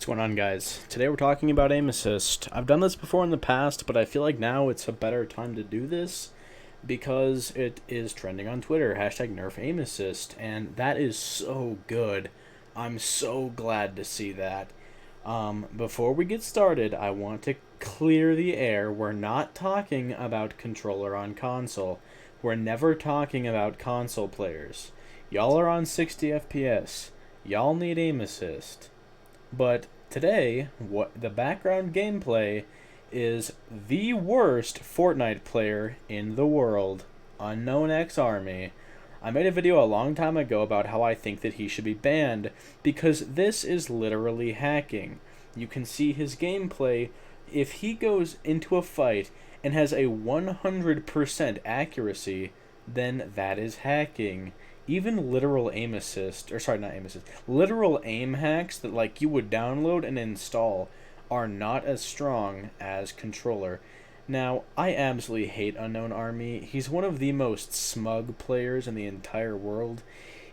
What's going on, guys? Today we're talking about aim assist. I've done this before in the past, but I feel like now it's a better time to do this because it is trending on Twitter, hashtag Nerf aim assist, and that is so good. I'm so glad to see that. Before we get started, I want to clear the air. We're not talking about controller on console. We're never talking about console players. Y'all are on 60 FPS. Y'all need aim assist. But today, what the background gameplay is the worst Fortnite player in the world, UnknownxArmy. I made a video a long time ago about how I think that he should be banned because this is literally hacking. You can see his gameplay. If he goes into a fight and has a 100% accuracy, then that is hacking. Even literal aim assist, or sorry, not aim assist, literal aim hacks that like you would download and install are not as strong as controller. Now, I absolutely hate UnknownxArmy. He's one of the most smug players in the entire world.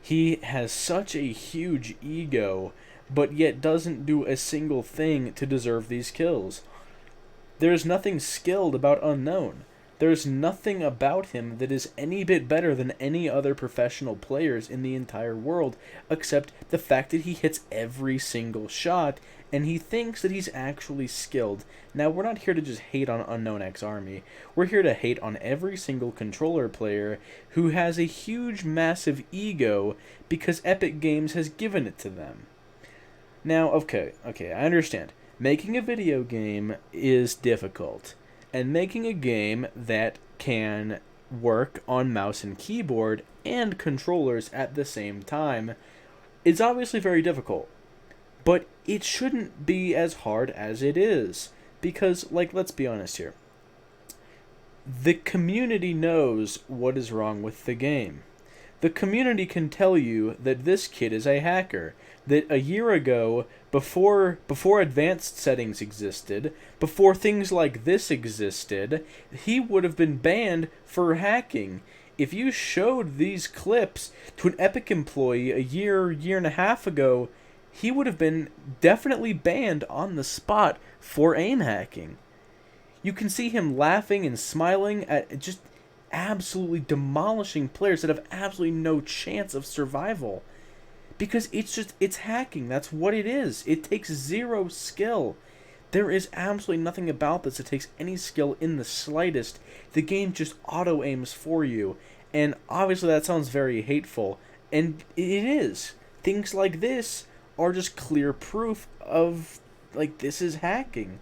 He has such a huge ego, but yet doesn't do a single thing to deserve these kills. There's nothing skilled about Unknown. There's nothing about him that is any bit better than any other professional players in the entire world, except the fact that he hits every single shot, and he thinks that he's actually skilled. Now, we're not here to just hate on UnknownxArmy. We're here to hate on every single controller player who has a huge, massive ego because Epic Games has given it to them. Now, okay, I understand. Making a video game is difficult. And making a game that can work on mouse and keyboard and controllers at the same time is obviously very difficult. But it shouldn't be as hard as it is. Because, like, let's be honest here. The community knows what is wrong with the game. The community can tell you that this kid is a hacker. That a year ago, before advanced settings existed, before things like this existed, he would have been banned for hacking. If you showed these clips to an Epic employee a year and a half ago, he would have been definitely banned on the spot for aim hacking. You can see him laughing and smiling at just absolutely demolishing players that have absolutely no chance of survival. Because it's hacking. That's what it is. It takes zero skill. There is absolutely nothing about this that takes any skill in the slightest. The game just auto-aims for you. And obviously that sounds very hateful. And it is. Things like this are just clear proof of, like, this is hacking.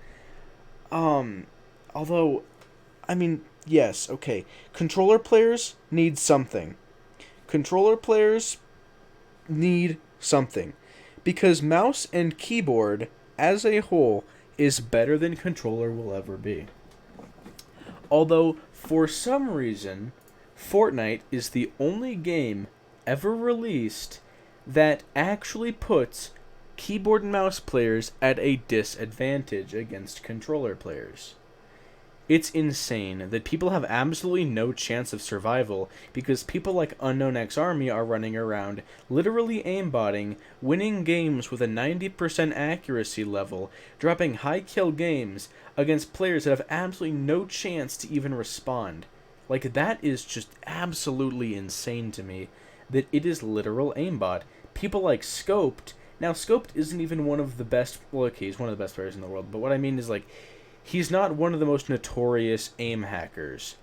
Although, I mean, yes, okay. Controller players need something. Controller players need something. Because mouse and keyboard, as a whole, is better than controller will ever be. Although, for some reason, Fortnite is the only game ever released that actually puts keyboard and mouse players at a disadvantage against controller players. It's insane that people have absolutely no chance of survival because people like UnknownxArmy are running around, literally aimbotting, winning games with a 90% accuracy level, dropping high kill games against players that have absolutely no chance to even respond. Like, that is just absolutely insane to me, that it is literal aimbot. People like Scoped. Now, Scoped isn't even one of the best, well, okay, he's one of the best players in the world, but what I mean is, like, he's not one of the most notorious aim hackers,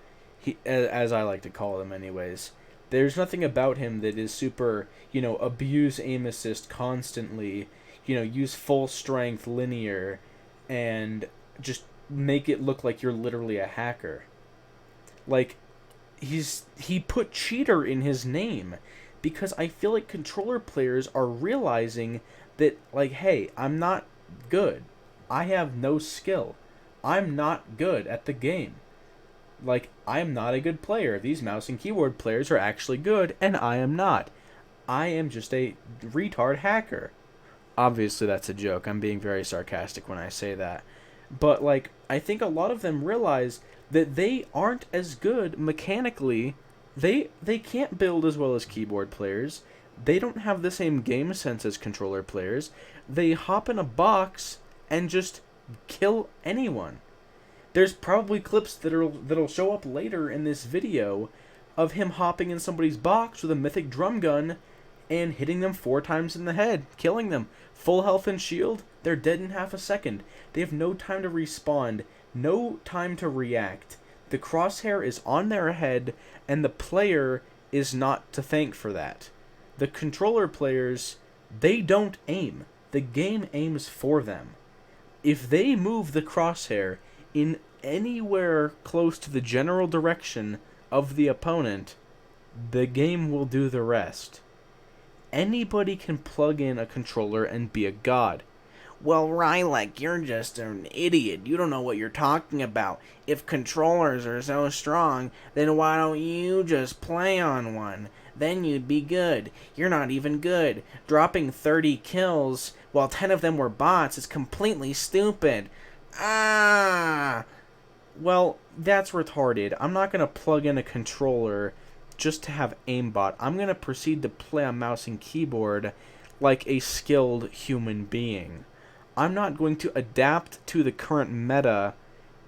as I like to call them anyways. There's nothing about him that is super, abuse aim assist constantly, use full strength linear, and just make it look like you're literally a hacker. Like, he put cheater in his name, because I feel like controller players are realizing that, like, hey, I'm not good. I have no skill. I'm not good at the game. Like, I'm not a good player. These mouse and keyboard players are actually good, and I am not. I am just a retard hacker. Obviously, that's a joke. I'm being very sarcastic when I say that. But, like, I think a lot of them realize that they aren't as good mechanically. They can't build as well as keyboard players. They don't have the same game sense as controller players. They hop in a box and just kill anyone. There's probably clips that'll show up later in this video of him hopping in somebody's box with a mythic drum gun and hitting them 4 times in the head, killing them. Full health and shield, they're dead in half a second. They have no time to respawn, no time to react. The crosshair is on their head, and the player is not to thank for that. The controller players, they don't aim. The game aims for them. If they move the crosshair in anywhere close to the general direction of the opponent, the game will do the rest. Anybody can plug in a controller and be a god. Well, Rhylek, you're just an idiot. You don't know what you're talking about. If controllers are so strong, then why don't you just play on one? Then you'd be good. You're not even good. Dropping 30 kills while 10 of them were bots is completely stupid. Ah! Well, that's retarded. I'm not going to plug in a controller just to have aimbot. I'm going to proceed to play on mouse and keyboard like a skilled human being. I'm not going to adapt to the current meta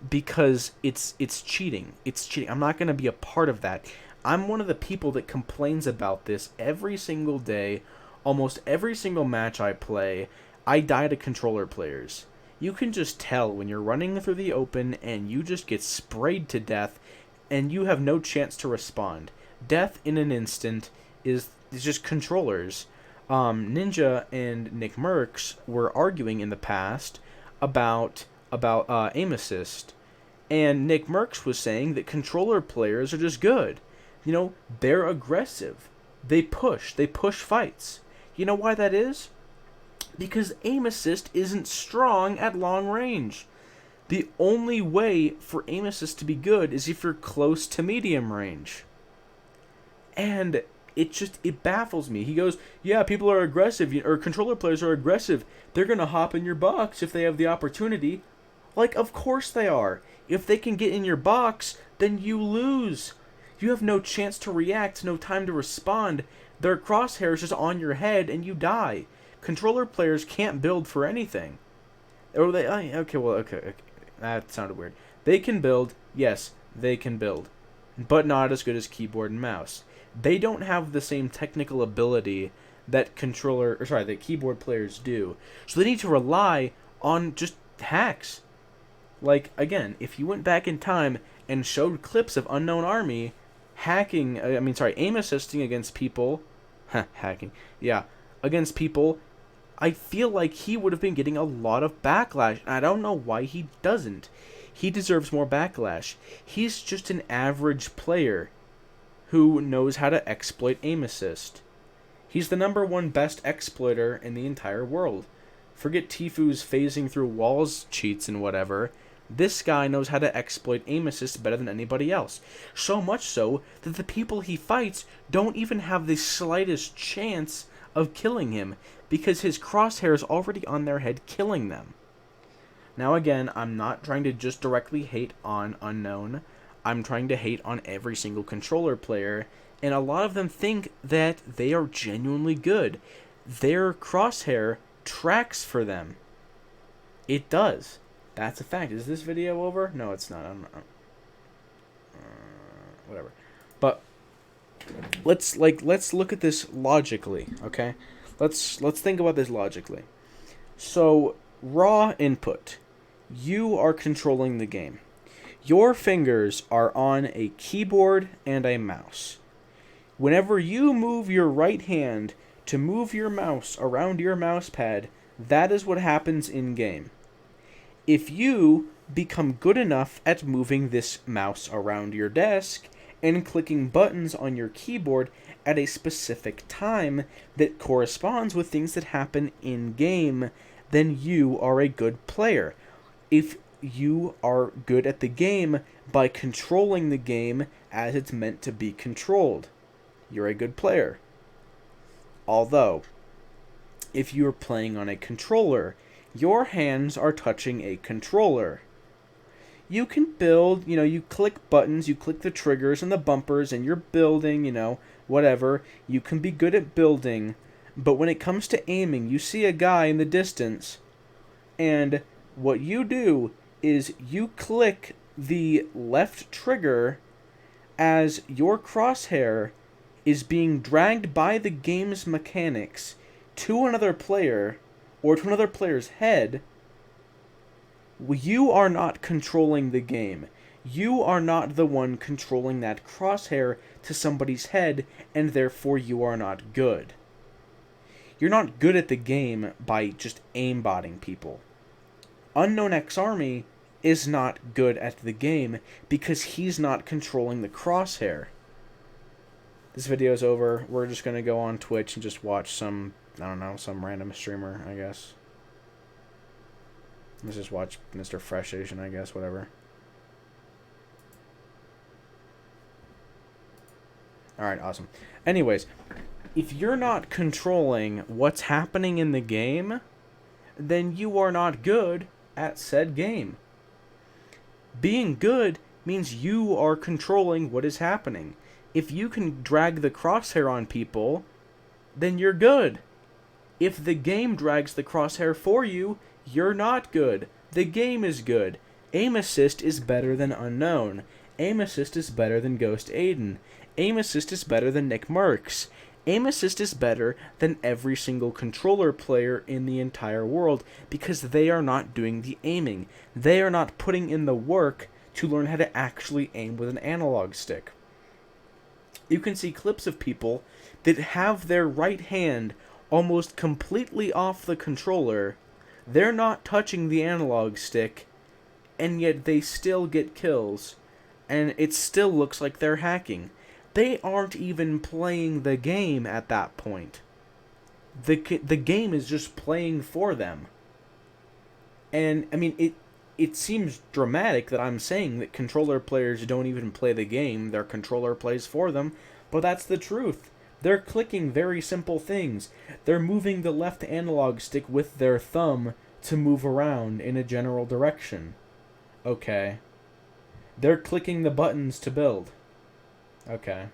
because it's cheating. It's cheating. I'm not going to be a part of that. I'm one of the people that complains about this every single day. Almost every single match I play, I die to controller players. You can just tell when you're running through the open and you just get sprayed to death and you have no chance to respond. Death in an instant is just controllers. Ninja and Nick Merckx were arguing in the past about aim assist, and Nick Merckx was saying that controller players are just good. You know, they're aggressive. They push fights. You know why that is? Because aim assist isn't strong at long range. The only way for aim assist to be good is if you're close to medium range. And it baffles me. He goes, yeah, people are aggressive, or controller players are aggressive. They're going to hop in your box if they have the opportunity. Like, of course they are. If they can get in your box, then you lose. You have no chance to react, no time to respond. Their crosshairs just on your head and you die. Controller players can't build for anything. Or they, okay. That sounded weird. They can build, yes, they can build. But not as good as keyboard and mouse. They don't have the same technical ability that keyboard players do. So they need to rely on just hacks. Like, again, if you went back in time and showed clips of UnknownxArmy aim assisting against people, against people, I feel like he would have been getting a lot of backlash. I don't know why he doesn't. He deserves more backlash. He's just an average player who knows how to exploit aim assist. He's the #1 best exploiter in the entire world. Forget Tifu's phasing through walls cheats and whatever. This guy knows how to exploit aim assist better than anybody else. So much so that the people he fights don't even have the slightest chance of killing him because his crosshair is already on their head killing them. Now again, I'm not trying to just directly hate on Unknown. I'm trying to hate on every single controller player, and a lot of them think that they are genuinely good. Their crosshair tracks for them. It does. That's a fact. Is this video over? No, it's not. Whatever. But let's look at this logically, okay? Let's think about this logically. So, raw input. You are controlling the game. Your fingers are on a keyboard and a mouse. Whenever you move your right hand to move your mouse around your mouse pad, that is what happens in game. If you become good enough at moving this mouse around your desk and clicking buttons on your keyboard at a specific time that corresponds with things that happen in game, then you are a good player. If you are good at the game by controlling the game as it's meant to be controlled, you're a good player. Although, if you're playing on a controller, your hands are touching a controller. You can build, you click buttons, you click the triggers and the bumpers, and you're building, whatever. You can be good at building, but when it comes to aiming, you see a guy in the distance, and what you do is you click the left trigger as your crosshair is being dragged by the game's mechanics to another player or to another player's head. You are not controlling the game. You are not the one controlling that crosshair to somebody's head, and therefore you are not good. You're not good at the game by just aimbotting people. UnknownxArmy is not good at the game because he's not controlling the crosshair. This video's over. We're just going to go on Twitch and just watch some random streamer, I guess. Let's just watch Mr. Fresh Asian, I guess, whatever. Alright, awesome. Anyways, if you're not controlling what's happening in the game, then you are not good at said game. Being good means you are controlling what is happening. If you can drag the crosshair on people, then you're good. If the game drags the crosshair for you, you're not good. The game is good. Aim assist is better than Unknown. Aim assist is better than Ghost Aiden. Aim assist is better than Nick Merckx. Aim assist is better than every single controller player in the entire world because they are not doing the aiming. They are not putting in the work to learn how to actually aim with an analog stick. You can see clips of people that have their right hand almost completely off the controller. They're not touching the analog stick, and yet they still get kills, and it still looks like they're hacking. They aren't even playing the game at that point. The game is just playing for them. And, I mean, it seems dramatic that I'm saying that controller players don't even play the game, their controller plays for them, but that's the truth. They're clicking very simple things. They're moving the left analog stick with their thumb to move around in a general direction. Okay. They're clicking the buttons to build. Okay.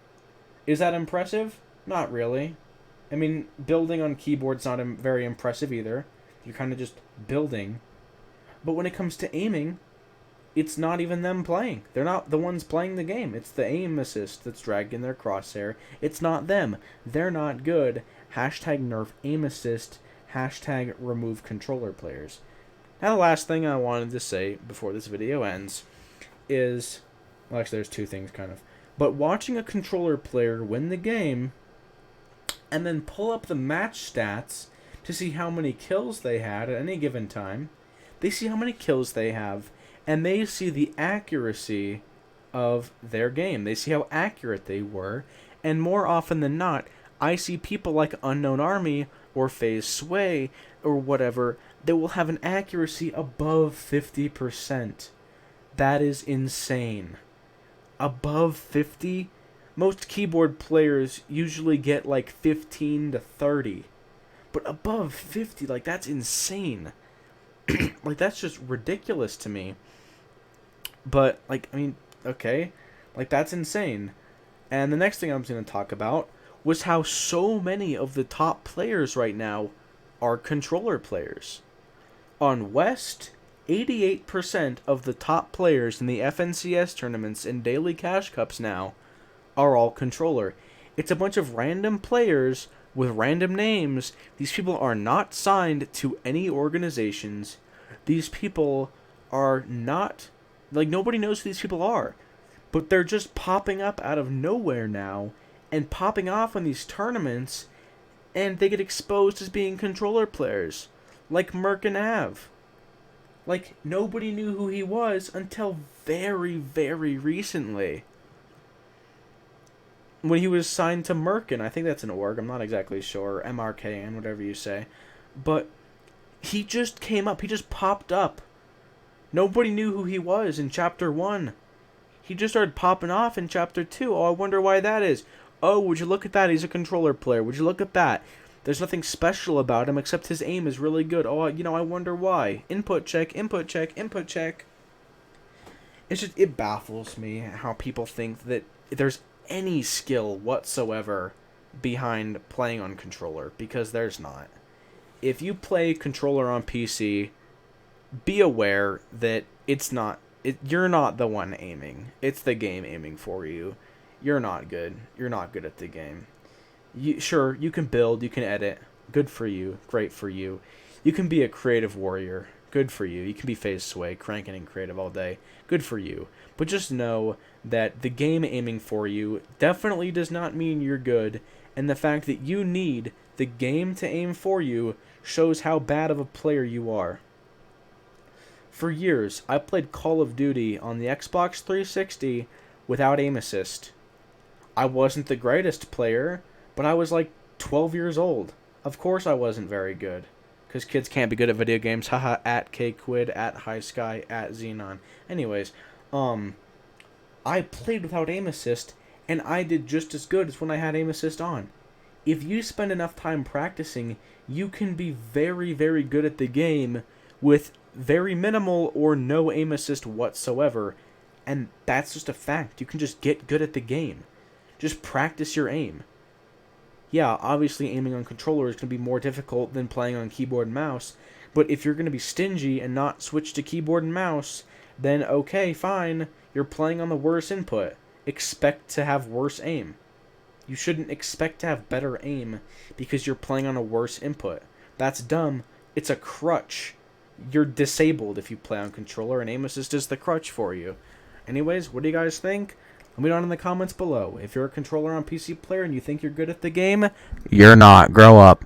Is that impressive? Not really. I mean, building on keyboard's not very impressive either. You're kind of just building. But when it comes to aiming, it's not even them playing. They're not the ones playing the game. It's the aim assist that's dragging their crosshair. It's not them. They're not good. Hashtag nerf aim assist. Hashtag remove controller players. Now the last thing I wanted to say before this video ends is... Well, actually there's two things kind of. But watching a controller player win the game and then pull up the match stats to see how many kills they had at any given time. They see how many kills they have, and they see the accuracy of their game. They see how accurate they were, and more often than not, I see people like UnknownxArmy or FaZe Sway or whatever that will have an accuracy above 50%. That is insane. Above 50? Most keyboard players usually get like 15 to 30. But above 50, like, that's insane. Like, that's just ridiculous to me. But, like, I mean, okay. Like, that's insane. And the next thing I was going to talk about was how so many of the top players right now are controller players. On West, 88% of the top players in the FNCS tournaments and daily cash cups now are all controller. It's a bunch of random players with random names. These people are not signed to any organizations. These people are not... Like, nobody knows who these people are. But they're just popping up out of nowhere now and popping off in these tournaments, and they get exposed as being controller players. Like Merck and Av. Like, nobody knew who he was until very, very recently. When he was signed to Merkin, I think that's an org, I'm not exactly sure, MRKN, whatever you say. But he just came up, he just popped up. Nobody knew who he was in Chapter 1. He just started popping off in Chapter 2. Oh, I wonder why that is. Oh, would you look at that, he's a controller player. Would you look at that? There's nothing special about him except his aim is really good. Oh, I wonder why. Input check, input check, input check. it baffles me how people think that there's any skill whatsoever behind playing on controller, because there's not. If you play controller on PC, be aware that you're not the one aiming. It's the game aiming for you. You're not good. You're not good at the game. Sure, you can build, you can edit. Good for you. Great for you. You can be a creative warrior. Good for you. You can be phase sway, cranking and creative all day. Good for you. But just know that the game aiming for you definitely does not mean you're good, and the fact that you need the game to aim for you shows how bad of a player you are. For years, I played Call of Duty on the Xbox 360 without aim assist. I wasn't the greatest player, but I was like 12 years old. Of course I wasn't very good. Because kids can't be good at video games. Haha, at KQuid, at HighSky, at Xenon. Anyways, I played without aim assist, and I did just as good as when I had aim assist on. If you spend enough time practicing, you can be very, very good at the game with very minimal or no aim assist whatsoever. And that's just a fact. You can just get good at the game. Just practice your aim. Yeah, obviously aiming on controller is going to be more difficult than playing on keyboard and mouse, but if you're going to be stingy and not switch to keyboard and mouse, then okay, fine, you're playing on the worst input. Expect to have worse aim. You shouldn't expect to have better aim because you're playing on a worse input. That's dumb. It's a crutch. You're disabled if you play on controller, and aim assist is the crutch for you. Anyways, what do you guys think? Let me know in the comments below. If you're a controller on PC player and you think you're good at the game, you're not. Grow up.